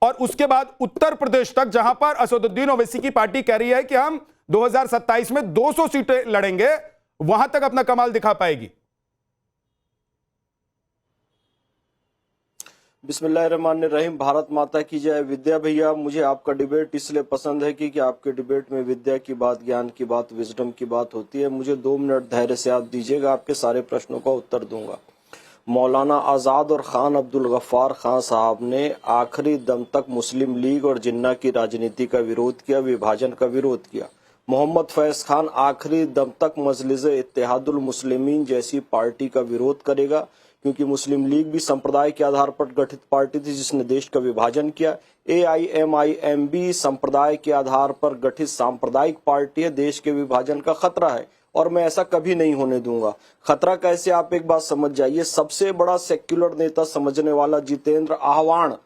और उसके बाद उत्तर प्रदेश तक, जहां पर असदुद्दीन ओवैसी की पार्टी कह रही है कि हम 2027 में 200 सीटें लड़ेंगे, वहां तक अपना कमाल दिखा पाएगी? बिस्मिल्लाहिर्रहमानिर्रहीम। भारत माता की जय। विद्या भैया, मुझे आपका डिबेट इसलिए पसंद है कि आपके डिबेट में विद्या की बात, ज्ञान की बात, विजडम की बात होती है। मुझे 2 मिनट धैर्य से आप दीजिएगा, आपके सारे प्रश्नों का उत्तर दूंगा। मौलाना आज़ाद और खान अब्दुल गफ्फार खान साहब ने आखिरी दम तक मुस्लिम लीग और जिन्ना की राजनीति का विरोध किया, विभाजन का विरोध किया। मोहम्मद फैज खान आखिरी दम तक मजलिस-ए इत्तेहादुल मुस्लिमीन जैसी पार्टी का विरोध करेगा, क्योंकि मुस्लिम लीग भी संप्रदाय के आधार पर गठित पार्टी थी जिसने देश का विभाजन किया। AIMIM भी संप्रदाय के आधार पर गठित सांप्रदायिक पार्टी है। देश के विभाजन का खतरा है और मैं ऐसा कभी नहीं होने दूंगा। खतरा कैसे, आप एक बात समझ जाइए। सबसे बड़ा सेक्युलर नेता समझने वाला जितेंद्र आह्वान,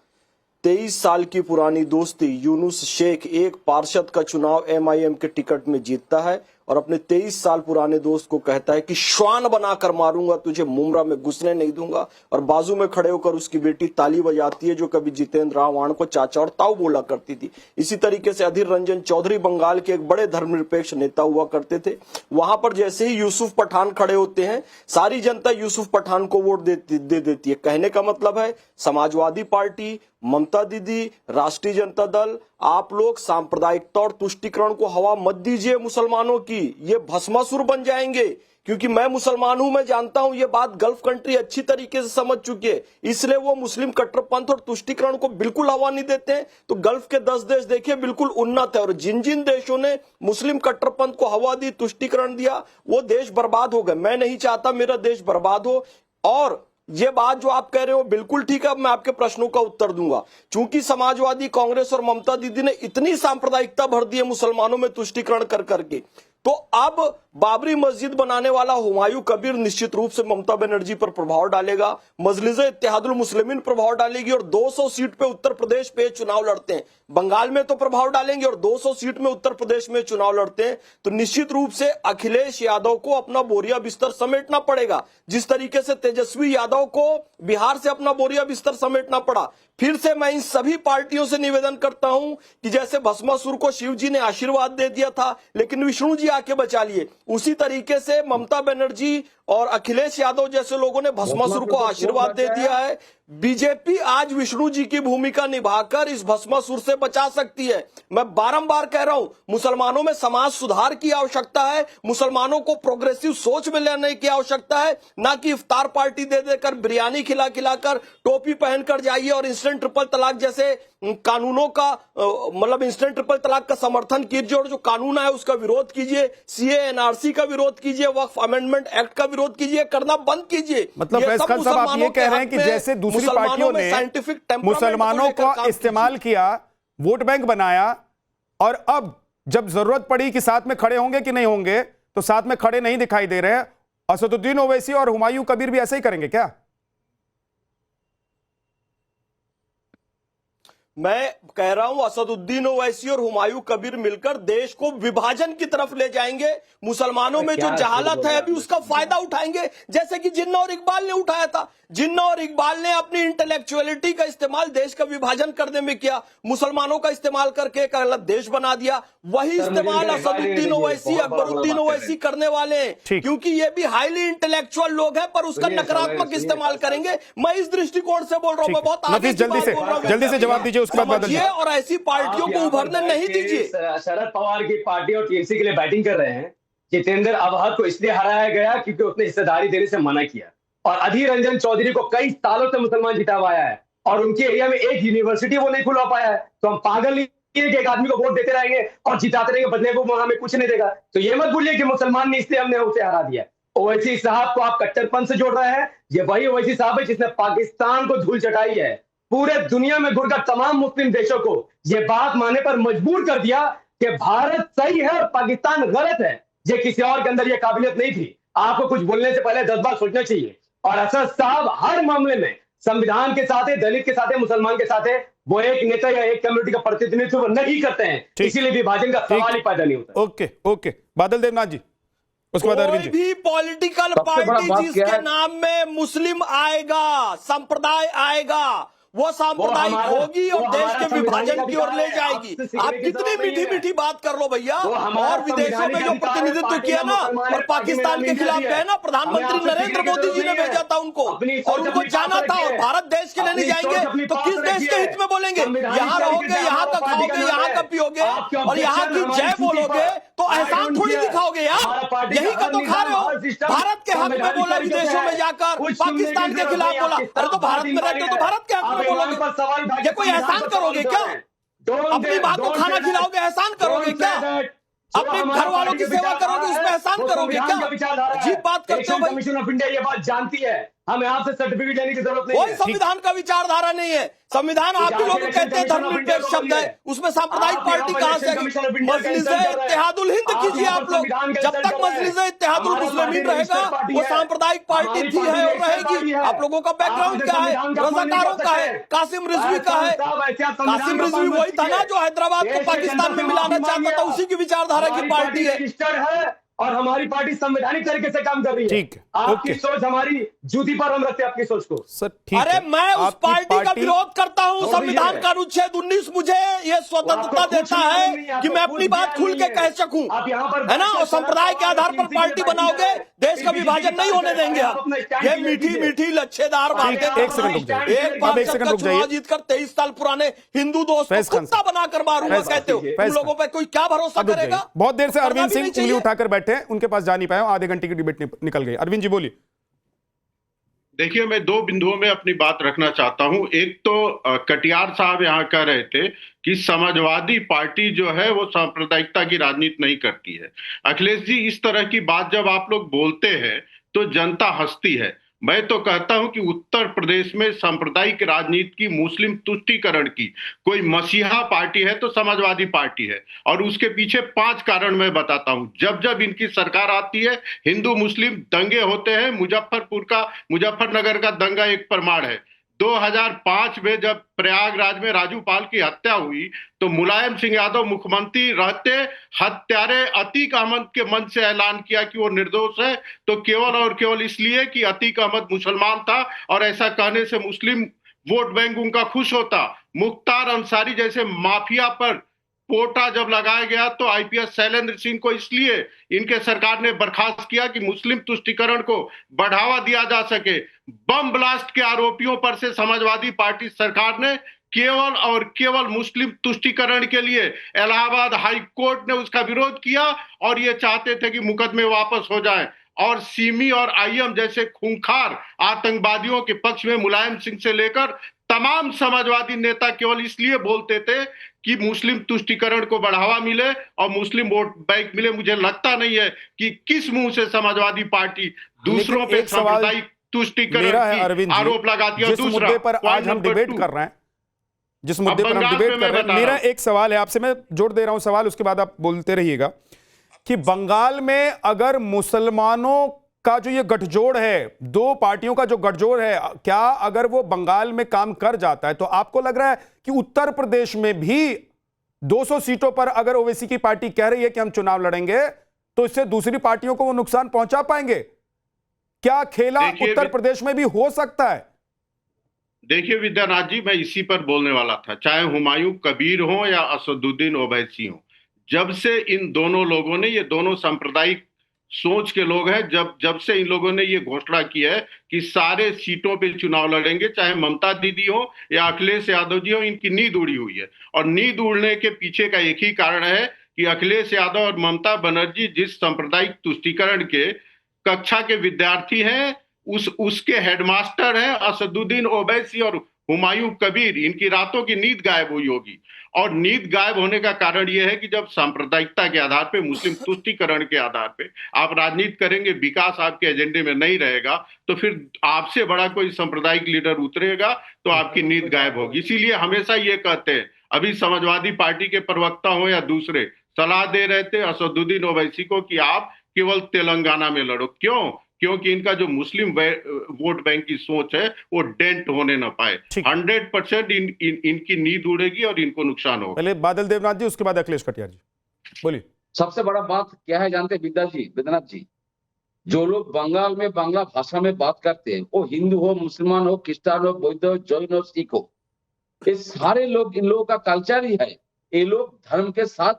23 साल की पुरानी दोस्ती, यूनुस शेख एक पार्षद का चुनाव MIM के टिकट में जीतता है और अपने 23 साल पुराने दोस्त को कहता है कि श्वान बनाकर मारूंगा तुझे, मुमरा में घुसने नहीं दूंगा। और बाजू में खड़े होकर उसकी बेटी ताली बजाती है, जो कभी जितेंद्र आह्वान को चाचा और ताऊ बोला करती थी। इसी तरीके से अधीर रंजन चौधरी बंगाल के एक बड़े धर्मनिरपेक्ष नेता हुआ करते थे। वहां पर जैसे ही यूसुफ पठान खड़े होते हैं, सारी जनता यूसुफ पठान को वोट दे देती है। कहने का मतलब है समाजवादी पार्टी, ममता दीदी, राष्ट्रीय जनता दल, आप लोग सांप्रदायिकता और तुष्टिकरण को हवा मत दीजिए मुसलमानों की, ये भस्मासुर बन जाएंगे। क्योंकि मैं मुसलमान हूं, मैं जानता हूं ये बात गल्फ कंट्री अच्छी तरीके से समझ चुकी है, इसलिए वो मुस्लिम कट्टरपंथ और तुष्टिकरण को बिल्कुल हवा नहीं देते हैं। तो गल्फ के 10 देश देखिए बिल्कुल उन्नत है, और जिन जिन देशों ने मुस्लिम कट्टरपंथ को हवा दी, तुष्टिकरण दिया, वो देश बर्बाद हो गए। मैं नहीं चाहता मेरा देश बर्बाद हो। और ये बात जो आप कह रहे हो बिल्कुल ठीक है, मैं आपके प्रश्नों का उत्तर दूंगा। चूंकि समाजवादी कांग्रेस और ममता दीदी ने इतनी सांप्रदायिकता भर दी है मुसलमानों में तुष्टिकरण कर करके, तो अब बाबरी मस्जिद बनाने वाला हुमायूं कबीर निश्चित रूप से ममता बनर्जी पर प्रभाव डालेगा, मजलिस-ए इत्तेहादुल मुस्लिमीन प्रभाव डालेगी और 200 सीट पे उत्तर प्रदेश पे चुनाव लड़ते हैं। बंगाल में तो प्रभाव डालेंगे और 200 सीट में उत्तर प्रदेश में चुनाव लड़ते हैं, तो निश्चित रूप से अखिलेश यादव को अपना बोरिया बिस्तर समेटना पड़ेगा। जिस तरीके से तेजस्वी यादव को बिहार से अपना बोरिया बिस्तर समेटना पड़ा। फिर से मैं इन सभी पार्टियों से निवेदन करता हूं कि जैसे भस्मासुर को शिव जी ने आशीर्वाद दे दिया था लेकिन विष्णु जी आके बचा लिए, उसी तरीके से ममता बनर्जी और अखिलेश यादव जैसे लोगों ने भस्मासुर को आशीर्वाद दे दिया है। बीजेपी आज विष्णु जी की भूमिका निभाकर इस भस्मासुर से बचा सकती है। मैं बारंबार कह रहा हूं, मुसलमानों में समाज सुधार की आवश्यकता है, मुसलमानों को प्रोग्रेसिव सोच में लेने की आवश्यकता है, ना कि इफ्तार पार्टी दे देकर, बिरयानी खिला खिलाकर, टोपी पहनकर जाइए और इंस्टेंट ट्रिपल तलाक जैसे कानूनों का मतलब इंस्टेंट ट्रिपल तलाक का समर्थन कीजिए और जो कानून है उसका विरोध कीजिए, CA NRC का विरोध कीजिए, वक्फ अमेंडमेंट एक्ट का विरोध कीजिए, करना बंद कीजिए। मतलब फैज खान साहब आप ये कह रहे हैं कि जैसे दूसरी पार्टियों ने मुसलमानों को इस्तेमाल किया, वोट बैंक बनाया, और अब जब जरूरत पड़ी कि साथ में खड़े होंगे कि नहीं होंगे, तो साथ में खड़े नहीं दिखाई दे रहे हैं। असदुद्दीन ओवैसी और हुमायूं कबीर भी ऐसे ही करेंगे क्या? मैं कह रहा हूं असदुद्दीन ओवैसी और हुमायूं कबीर मिलकर देश को विभाजन की तरफ ले जाएंगे। मुसलमानों में जो जहालत है अभी उसका फायदा उठाएंगे, जैसे कि जिन्ना और इकबाल ने उठाया था। जिन्ना और इकबाल ने अपनी इंटेलेक्चुअलिटी का इस्तेमाल देश का विभाजन करने में किया, मुसलमानों का इस्तेमाल करके एक अलग देश बना दिया। वही इस्तेमाल असदुद्दीन ओवैसी, अकबरुद्दीन ओवैसी करने वाले हैं, क्योंकि ये भी हाईली इंटेलेक्चुअल लोग हैं, पर उसका नकारात्मक इस्तेमाल करेंगे। मैं इस दृष्टिकोण से बोल रहा हूं, मैं बहुत आगे जल्दी से जवाब दीजिए, उसके बाद बादल जी। और ऐसी पार्टियों को उभरने नहीं दीजिए। शरद पवार की पार्टी और टीएमसी के लिए बैटिंग कर रहे हैं। जितेंद्र अवहद को इसलिए हराया गया क्योंकि उसने हिस्सेदारी देने से मना किया, और अधीर रंजन चौधरी को कई सालों से मुसलमान जितावाया है और उनके एरिया में एक यूनिवर्सिटी वो नहीं खुलवा पाया है। तो हम पागल नहीं है कि एक आदमी को वोट देते रहेंगे और जिताते रहेंगे, बदले वो हमें कुछ नहीं देगा। तो ये मत भूलिए कि मुसलमान ने इसलिए हमने उसे हरा दिया। ओवैसी साहब को आप कट्टरपन से जोड़ रहे हैं। ये वही ओवैसी साहब है जिसने पाकिस्तान को धूल चटाई है, पूरे दुनिया में घुरकर तमाम मुस्लिम देशों को ये बात मानने पर मजबूर कर दिया कि भारत सही है और पाकिस्तान गलत है। ये किसी और के अंदर ये काबिलियत नहीं थी। आपको कुछ बोलने से पहले 10 बार सोचना चाहिए। और असद साहब हर मामले में संविधान के साथ है, दलित के साथ है, मुसलमान के साथ है। वो एक नेता या एक कम्युनिटी का प्रतिनिधित्व नहीं करते हैं, इसीलिए विभाजन का सवाल ही पैदा नहीं होता। ओके ओके, बादल देवनाथ जी, उसके बाद अरविंद जी। कोई भी पॉलिटिकल पार्टी जिसके नाम में मुस्लिम आएगा, संप्रदाय आएगा, वो सांप्रदायिक होगी और देश के विभाजन की ओर ले जाएगी। आप कितनी मीठी मीठी बात कर लो भैया। और विदेशों में जो प्रतिनिधित्व किया ना और पाकिस्तान के खिलाफ गए ना, प्रधानमंत्री नरेंद्र मोदी जी ने भेजा था उनको, और उनको जाना था। और भारत देश के लिए नहीं जाएंगे तो किस देश के हित में बोलेंगे? यहाँ रहोगे, यहाँ का खाओगे, यहाँ का पियोगे और यहाँ की जय बोलोगे तो एहसान थोड़ी दिखाओगे यार। यही का तो खा रहे हो। भारत के हक में बोला विदेशों में जाकर, पाकिस्तान के खिलाफ बोला। अरे तो भारत में रहते हो तो भारत के हक में बोलोगे। ये कोई एहसान करोगे क्या? अपनी माँ को खाना खिलाओगे, एहसान करोगे क्या? अपने घर वालों की सेवा करोगे, उसमें एहसान करोगे क्या? अजीब बात करते हो भाई। कमीशन ऑफ इंडिया ये बात जानती है, हमें आपसे सर्टिफिकेट लेने की जरूरत नहीं है। कोई संविधान का विचारधारा नहीं है। संविधान आप ही लोग कहते हैं धर्मनिरपेक्ष शब्द है, उसमें सांप्रदायिक पार्टी कहां से? मजलिसे इत्तेहादुल हिंद कीजिए आप लोग। जब तक मजलिसे इत्तेहादुल मुस्लिमीन रहेगा वो सांप्रदायिक पार्टी थी है और रहेगी। आप लोगों का बैकग्राउंड क्या है? रज़ाकारों का है, कासिम रिजवी का है। कासिम रिजवी वही था ना जो हैदराबाद को पाकिस्तान में मिलाना चाहता था, उसी की विचारधारा की पार्टी है। और हमारी पार्टी संवैधानिक तरीके से काम कर रही है। ठीक है, आपकी सोच हमारी जूती पर हम रखते हैं आपकी सोच को। सर ठीक अरे है, मैं उस पार्टी का विरोध करता हूं। संविधान का अनुच्छेद 19 मुझे ये स्वतंत्रता देता है कि मैं अपनी बात खुल के कह सकूं, है ना। और संप्रदाय के आधार पर पार्टी बनाओगे, देश का विभाजन नहीं होने देंगे आप। ये मीठी मीठी लच्छेदार बातें। एक सेकंड रुक जाइए, एक बार चुनाव जीतकर 23 साल पुराने हिंदू दोस्त को कुत्ता बनाकर मारूंगा कहते हो, उन लोगों पर कोई क्या भरोसा करेगा? बहुत देर से अरविंद सिंह उंगली उठाकर बैठे हैं, उनके पास जा नहीं पाए, आधे घंटे की डिबेट निकल गई। अरविंद जी बोलिए। देखिए, मैं दो बिंदुओं में अपनी बात रखना चाहता हूं। एक तो कटियार साहब यहाँ कह रहे थे कि समाजवादी पार्टी जो है वो सांप्रदायिकता की राजनीति नहीं करती है। अखिलेश जी, इस तरह की बात जब आप लोग बोलते हैं तो जनता हंसती है। मैं तो कहता हूं कि उत्तर प्रदेश में सांप्रदायिक राजनीति की, मुस्लिम तुष्टीकरण की कोई मसीहा पार्टी है तो समाजवादी पार्टी है। और उसके पीछे 5 कारण मैं बताता हूं। जब जब इनकी सरकार आती है, हिंदू मुस्लिम दंगे होते हैं। मुजफ्फरनगर का दंगा एक प्रमाण है। 2005 में जब प्रयागराज में राजू पाल की हत्या हुई तो मुलायम सिंह यादव मुख्यमंत्री रहते हत्यारे अतीक अहमद के मन से ऐलान किया कि वो निर्दोष है, तो केवल और केवल इसलिए कि अतीक अहमद मुसलमान था और ऐसा कहने से मुस्लिम वोट बैंक उनका खुश होता। मुख्तार अंसारी जैसे माफिया पर पोटा जब लगाया गया तो आईपीएस शैलेंद्र सिंह को इसलिए इनके सरकार ने बर्खास्त किया कि मुस्लिम तुष्टीकरण को बढ़ावा दिया जा सके। बम ब्लास्ट के आरोपियों पर से समाजवादी पार्टी सरकार ने केवल और केवल मुस्लिम तुष्टीकरण के लिए इलाहाबाद हाई कोर्ट ने उसका विरोध किया और ये चाहते थे कि मुकदमे वापस हो जाएं। और सिमी और आईएम जैसे खूंखार आतंकवादियों के पक्ष में मुलायम सिंह से लेकर तमाम समाजवादी नेता केवल इसलिए बोलते थे कि मुस्लिम तुष्टीकरण को बढ़ावा मिले और मुस्लिम वोट बैंक मिले। मुझे लगता नहीं है कि किस मुंह से समाजवादी पार्टी दूसरों पे सांप्रदायिक तुष्टीकरण की आरोप लगाती है। जिस मुद्दे पर आज हम डिबेट कर रहे हैं, जिस मुद्दे पर हम डिबेट कर रहे हैं, मेरा एक सवाल है आपसे, मैं जोड़ दे रहा हूं सवाल, उसके बाद आप बोलते रहिएगा कि बंगाल में अगर मुसलमानों का जो ये गठजोड़ है, दो पार्टियों का जो गठजोड़ है, क्या अगर वो बंगाल में काम कर जाता है तो आपको लग रहा है कि उत्तर प्रदेश में भी 200 सीटों पर अगर ओवैसी की पार्टी कह रही है कि हम चुनाव लड़ेंगे तो इससे दूसरी पार्टियों को वो नुकसान पहुंचा पाएंगे? क्या खेला उत्तर प्रदेश में भी हो सकता है? देखिए विद्यानाथ जी, मैं इसी पर बोलने वाला था। चाहे हुमायूं कबीर हो या असदुद्दीन ओवैसी हो, जब से इन दोनों लोगों ने, ये दोनों सांप्रदायिक सोच के लोग हैं, जब से इन लोगों ने ये घोषणा की है कि सारे सीटों पे चुनाव लड़ेंगे, चाहे ममता दीदी हो या अखिलेश यादव जी हो, इनकी नींद उड़ी हुई है। और नींद उड़ने के पीछे का एक ही कारण है कि अखिलेश यादव और ममता बनर्जी जिस सांप्रदायिक तुष्टीकरण के कक्षा के विद्यार्थी हैं, उसके हेडमास्टर हैं असदुद्दीन ओवैसी और हुमायूं कबीर। इनकी रातों की नींद गायब हुई होगी। और नींद गायब होने का कारण यह है कि जब सांप्रदायिकता के आधार पे, मुस्लिम तुष्टीकरण के आधार पे आप राजनीति करेंगे, विकास आपके एजेंडे में नहीं रहेगा, तो फिर आपसे बड़ा कोई सांप्रदायिक लीडर उतरेगा तो आपकी नींद गायब होगी। इसीलिए हमेशा ये कहते हैं, अभी समाजवादी पार्टी के प्रवक्ता हो या दूसरे सलाह दे रहे थे असदुद्दीन ओवैसी को कि आप केवल तेलंगाना में लड़ो। क्यों? क्योंकि इनका जो मुस्लिम वोट बैंक की सोच है वो डेंट होने ना पाए। 100% इनकी नींद उड़ेगी और इनको नुकसान होगा। पहले बादल देवनाथ जी, उसके बाद अखिलेश कटियार जी, बोलिए। सबसे बड़ा बात क्या है जानते हैं विद्यानाथ जी? जो लोग बंगाल में बांग्ला भाषा में बात करते हैं, वो हिंदू हो, मुसलमान हो, क्रिस्टियन हो, बौद्ध हो, जैन हो, सिख हो, ये सारे लोग, इन लोगों का कल्चर ही है। ये लोग धर्म के साथ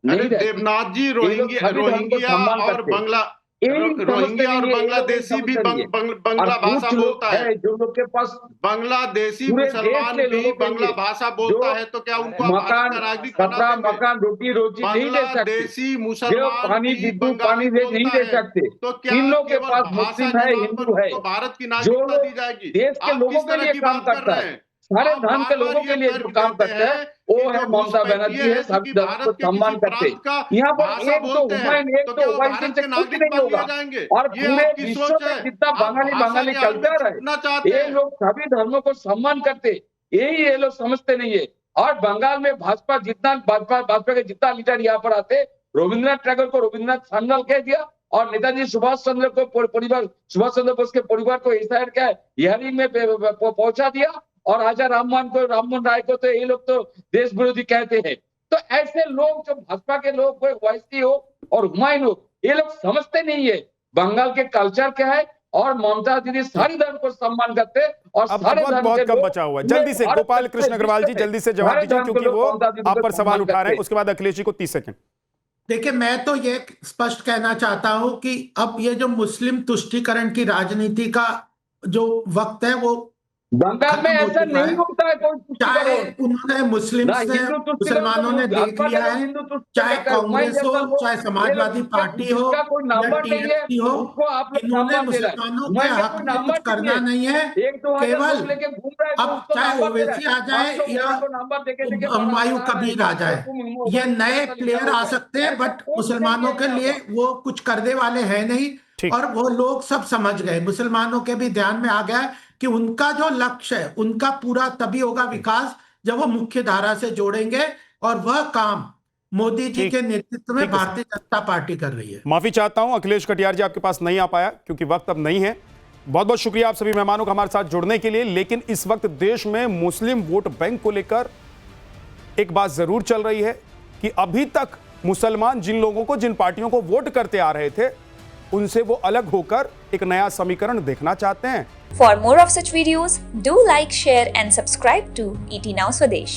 नहीं रहते। देवनाथ जी, रोहिंग्या और बांग्लादेशी भी बांग्ला भाषा बोलता है। जो लोग के पास बांग्लादेशी मुसलमान भी बांग्ला भाषा बोलता है, तो क्या उनको मकान रोटी नहीं दे सकते? देशी मुसलमान पानी नहीं दे सकते। तो क्या इन लोग के पास मुस्लिम है, हिंदू है, तो भारत की नागरिकता दी जाएगी? देश के लोगों के लिए काम करता है, सारे धर्म के लोगों के लिए जो काम करते हैं वो है ममता बनर्जी है, सभी धर्म को सम्मान करते हैं। यहाँ पर एक तो हुमायूं, एक तो ओवैसी से कुछ नहीं होगा। और पूरे विश्व में जितना बंगाली कल्चर है, ये लोग सभी धर्मों को सम्मान करते, यही ये लोग समझते नहीं है। और बंगाल में भाजपा के जितना लीडर यहाँ पर आते, रविंद्रनाथ टैगोर को रविंद्रनाथ सान्याल कह दिया और नेताजी सुभाष चंद्र बोस के परिवार को एसआईआर क्या हियरिंग में पहुंचा दिया। और राजा राममोहन राय को तो ये लोग तो देश विरोधी कहते हैं। तो ऐसे लोग, जो भाजपा के लोग, कोई ओवैसी हो और हुमायूं हो, ये लोग समझते नहीं है बंगाल के कल्चर क्या है। और ममता दीदी सारी धर्म को सम्मान करते और सारे धर्म बहुत कम बचा हुआ है। जल्दी से गोपाल कृष्ण अग्रवाल जी, जल्दी से जवाब दीजिए, क्योंकि वो आप पर सवाल उठा रहे हैं। उसके बाद अखिलेश जी को 30 सेकंड। देखिए, मैं तो ये स्पष्ट कहना चाहता हूं कि अब ये जो मुस्लिम तुष्टीकरण की राजनीति का जो वक्त है वो बंगाल में ऐसा नहीं होता है। चाहे उन्होंने मुसलमानों ने देख लिया है, चाहे कांग्रेस हो, चाहे समाजवादी पार्टी हो या टीएमसी हो, इन्होंने मुसलमानों के हक में कुछ करना नहीं है। केवल अब चाहे ओवैसी आ जाए या हुमायूं कबीर आ जाए, ये नए प्लेयर आ सकते हैं, बट मुसलमानों के लिए वो कुछ करने वाले हैं नहीं। और वो लोग सब समझ गए, मुसलमानों के भी ध्यान में आ गया है कि उनका जो लक्ष्य है, उनका पूरा तभी होगा विकास जब वो मुख्य धारा से जोड़ेंगे। और वह काम मोदी जी के नेतृत्व में भारतीय जनता पार्टी कर रही है। माफी चाहता हूं अखिलेश कटियार जी, आपके पास नहीं आ पाया क्योंकि वक्त अब नहीं है। बहुत बहुत शुक्रिया आप सभी मेहमानों का हमारे साथ जुड़ने के लिए। लेकिन इस वक्त देश में मुस्लिम वोट बैंक को लेकर एक बात जरूर चल रही है कि अभी तक मुसलमान जिन लोगों को, जिन पार्टियों को वोट करते आ रहे थे, उनसे वो अलग होकर एक नया समीकरण देखना चाहते हैं। For more of such videos, do like, share and subscribe to ET Now Swadesh.